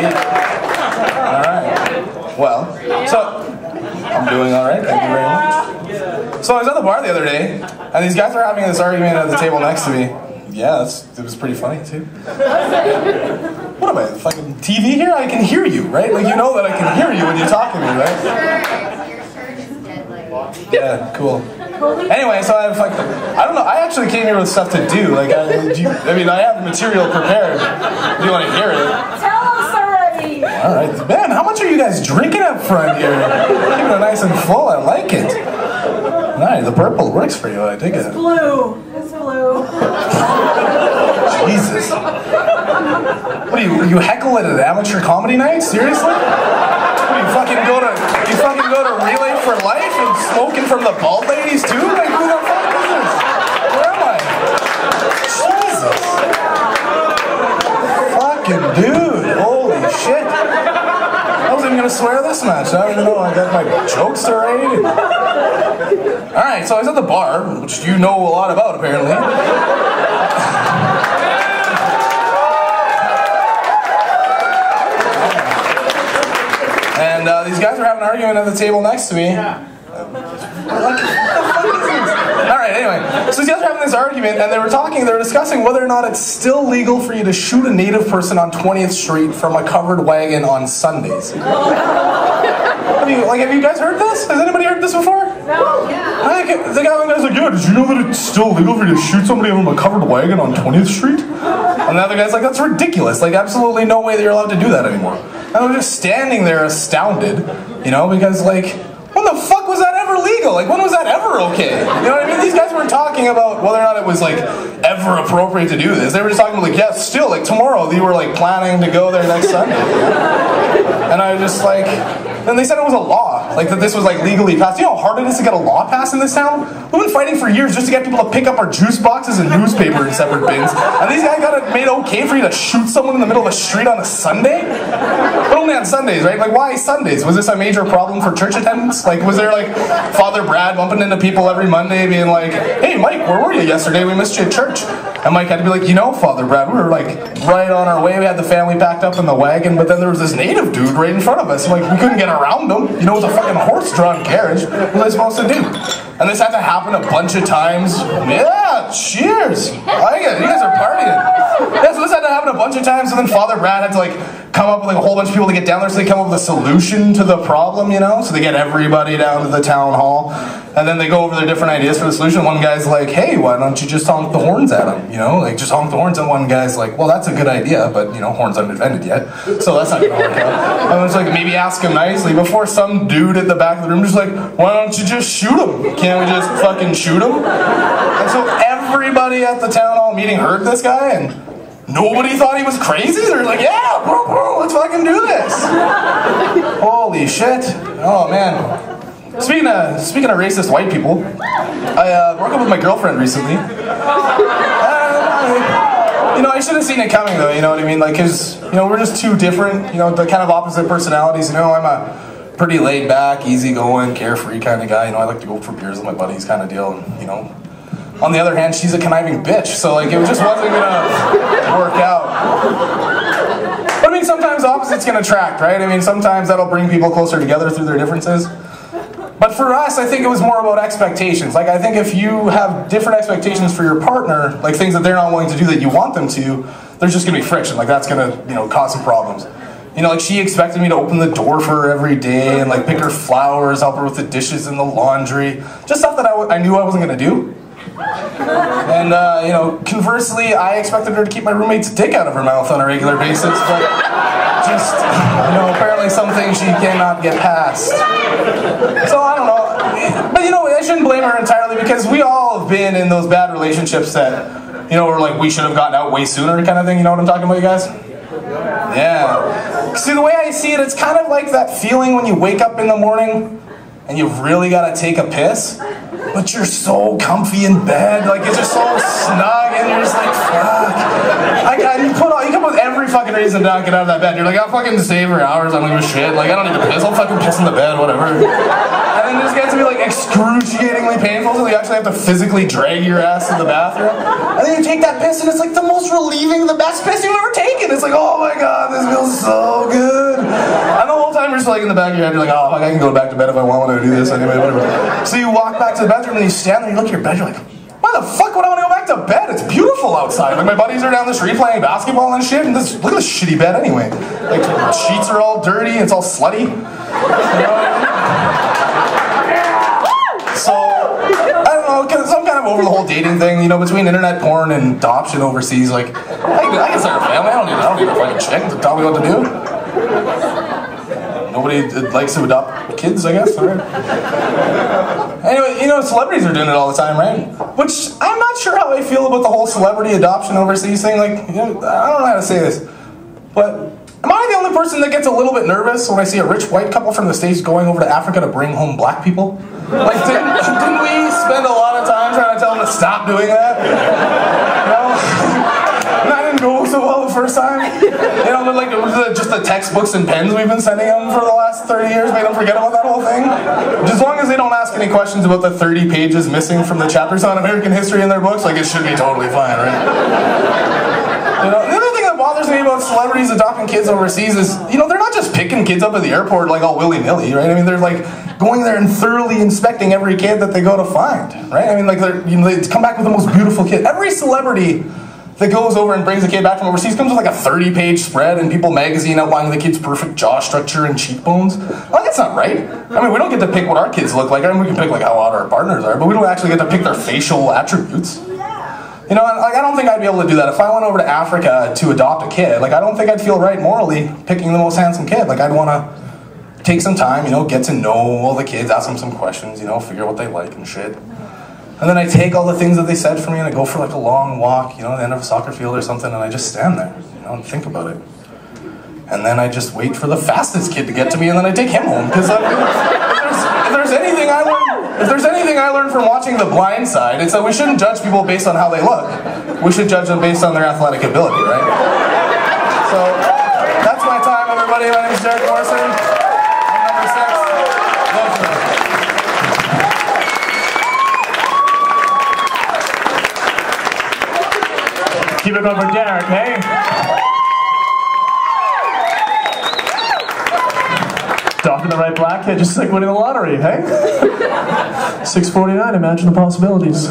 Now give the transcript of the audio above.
Alright. Well, so, I'm doing alright, thank you very much. So I was at the bar the other day, and these guys were having this argument at the table next to me. Yeah, it was pretty funny, too. What am I, fucking TV here? I can hear you, right? Like, you know that I can hear you when you talk to me, right? Your shirt is dead, like... Yeah, cool. Anyway, so I don't know, I actually came here with stuff to do. Like, I have material prepared. Do you want to hear it? Tell us already! Alright, man, how much are you guys drinking up front here? Keeping it nice and full, I like it. Alright, the purple works for you, I dig it. It's blue. It's blue. Jesus. What do you heckle at an amateur comedy night? Seriously? What do you fucking go to Relay for Life and smoking from the bald ladies too? Like, who the fuck is this? Where am I? Jesus. Fucking dude, holy shit. I wasn't even gonna swear this much. I don't even know I got my jokes to write. Alright, so I was at the bar, which you know a lot about apparently. And these guys were having an argument at the table next to me. Alright, anyway. So these guys were having this argument, and they were discussing whether or not it's still legal for you to shoot a native person on 20th Street from a covered wagon on Sundays. Have you guys heard this? Has anybody heard this before? No. Yeah. The guy was like, yeah, did you know that it's still legal for you to shoot somebody from a covered wagon on 20th Street? And the other guy's like, that's ridiculous. Like, absolutely no way that you're allowed to do that anymore. And I was just standing there astounded, you know, because, like, when the fuck was that ever legal? Like, when was that ever okay? You know what I mean? These guys weren't talking about whether or not it was, like, ever appropriate to do this. They were just talking about, like, yeah, still, like, tomorrow you were, like, planning to go there next Sunday. And I was just like... And they said it was a law, like that this was like legally passed. You know how hard it is to get a law passed in this town? We've been fighting for years just to get people to pick up our juice boxes and newspaper in separate bins. And these guys got it made okay for you to shoot someone in the middle of the street on a Sunday? But only on Sundays, right? Like, why Sundays? Was this a major problem for church attendance? Like, was there like Father Brad bumping into people every Monday being like, hey Mike, where were you yesterday? We missed you at church. And Mike had to be like, you know, Father Brad, we were like right on our way. We had the family packed up in the wagon, but then there was this native dude right in front of us. Like, we couldn't get around him. You know, it was a fucking horse-drawn carriage. What was I supposed to do? And this had to happen a bunch of times. Yeah, cheers. I like it. You guys are partying. Yeah, so this had to happen a bunch of times, and then Father Brad had to like come up with like a whole bunch of people to get down there so they come up with a solution to the problem, you know? So they get everybody down to the town hall, and then they go over their different ideas for the solution. One guy's like, hey, why don't you just honk the horns at him? You know, like just honk the horns. And one guy's like, well, that's a good idea, but you know, horns aren't invented yet, so that's not gonna work out. And it's like, maybe ask him nicely before some dude at the back of the room just like, why don't you just shoot him? Can't we just fucking shoot him? And so everybody at the town hall meeting heard this guy, and nobody thought he was crazy. They're like, yeah, bro, let's fucking do this. Holy shit. Oh, man. Speaking of racist white people, I broke up with my girlfriend recently. You know, I should have seen it coming, though, you know what I mean? Like, because, you know, we're just two different, you know, the kind of opposite personalities. You know, I'm a pretty laid-back, easygoing, carefree kind of guy. You know, I like to go for beers with my buddies kind of deal, and, you know. On the other hand, she's a conniving bitch, so like it just wasn't gonna work out. But I mean, sometimes opposites can attract, right? I mean, sometimes that'll bring people closer together through their differences. But for us, I think it was more about expectations. Like, I think if you have different expectations for your partner, like things that they're not willing to do that you want them to, there's just gonna be friction. Like, that's gonna, you know, cause some problems. You know, like she expected me to open the door for her every day and like pick her flowers, help her with the dishes and the laundry, just stuff that I knew I wasn't gonna do. And, you know, conversely, I expected her to keep my roommate's dick out of her mouth on a regular basis, but just, you know, apparently some things she cannot get past. So, I don't know. But, you know, I shouldn't blame her entirely because we all have been in those bad relationships that, you know, were like, we should have gotten out way sooner kind of thing. You know what I'm talking about, you guys? Yeah. See, the way I see it, it's kind of like that feeling when you wake up in the morning and you've really got to take a piss, but you're so comfy in bed, like it's just so snug, and you're just like, fuck. You come up with every fucking reason to not get out of that bed. You're like, I'll fucking save her hours, I don't give a shit, like I don't need to piss, I'll fucking piss in the bed, whatever. And then it just gets to be like excruciatingly painful, so you actually have to physically drag your ass to the bathroom. And then you take that piss, and it's like the most relieving, the best piss you've ever taken. It's like, oh my god, this feels so good. just like in the back of your head, you're like, oh, I can go back to bed if I want to do this anyway, whatever. So you walk back to the bedroom and you stand there, you look at your bed, you're like, why the fuck would I want to go back to bed? It's beautiful outside. Like my buddies are down the street playing basketball and shit, and look at this shitty bed anyway. Like sheets are all dirty, it's all slutty. You know? So, I don't know, cause I'm kind of over the whole dating thing, you know, between internet porn and adoption overseas, like, I can start a family, I don't need a fucking chick to tell me what to do. Nobody likes to adopt kids, I guess, alright. Anyway, you know, celebrities are doing it all the time, right? Which, I'm not sure how I feel about the whole celebrity adoption overseas thing, like, you know, I don't know how to say this, but am I the only person that gets a little bit nervous when I see a rich white couple from the States going over to Africa to bring home black people? Like, didn't we spend a lot of time trying to tell them to stop doing that? You know? And that didn't go so well the first time. You know, but like, just the textbooks and pens we've been sending them for the last 30 years made them forget about that whole thing. As long as they don't ask any questions about the 30 pages missing from the chapters on American history in their books, like, it should be totally fine, right? You know, the other thing that bothers me about celebrities adopting kids overseas is, you know, they're not just picking kids up at the airport like all willy-nilly, right? I mean, they're like going there and thoroughly inspecting every kid that they go to find, right? I mean, like, they come back with the most beautiful kid. Every celebrity that goes over and brings a kid back from overseas comes with like a 30-page spread in People magazine outlining the kid's perfect jaw structure and cheekbones. Like, that's not right. I mean, we don't get to pick what our kids look like. I mean, we can pick like how hot our partners are, but we don't actually get to pick their facial attributes. You know, like, I don't think I'd be able to do that. If I went over to Africa to adopt a kid, like, I don't think I'd feel right morally picking the most handsome kid. Like, I'd want to take some time, you know, get to know all the kids, ask them some questions, you know, figure out what they like and shit. And then I take all the things that they said for me and I go for like a long walk, you know, at the end of a soccer field or something, and I just stand there, you know, and think about it. And then I just wait for the fastest kid to get to me, and then I take him home. Because if there's anything I learned from watching The Blind Side, it's that we shouldn't judge people based on how they look. We should judge them based on their athletic ability, right? So that's my time, everybody. My name is Derek Morrison. I'm number 6. Love you. Keep it up for Derek, hey? Adopting the right black kid, just like winning the lottery, hey? 649, imagine the possibilities.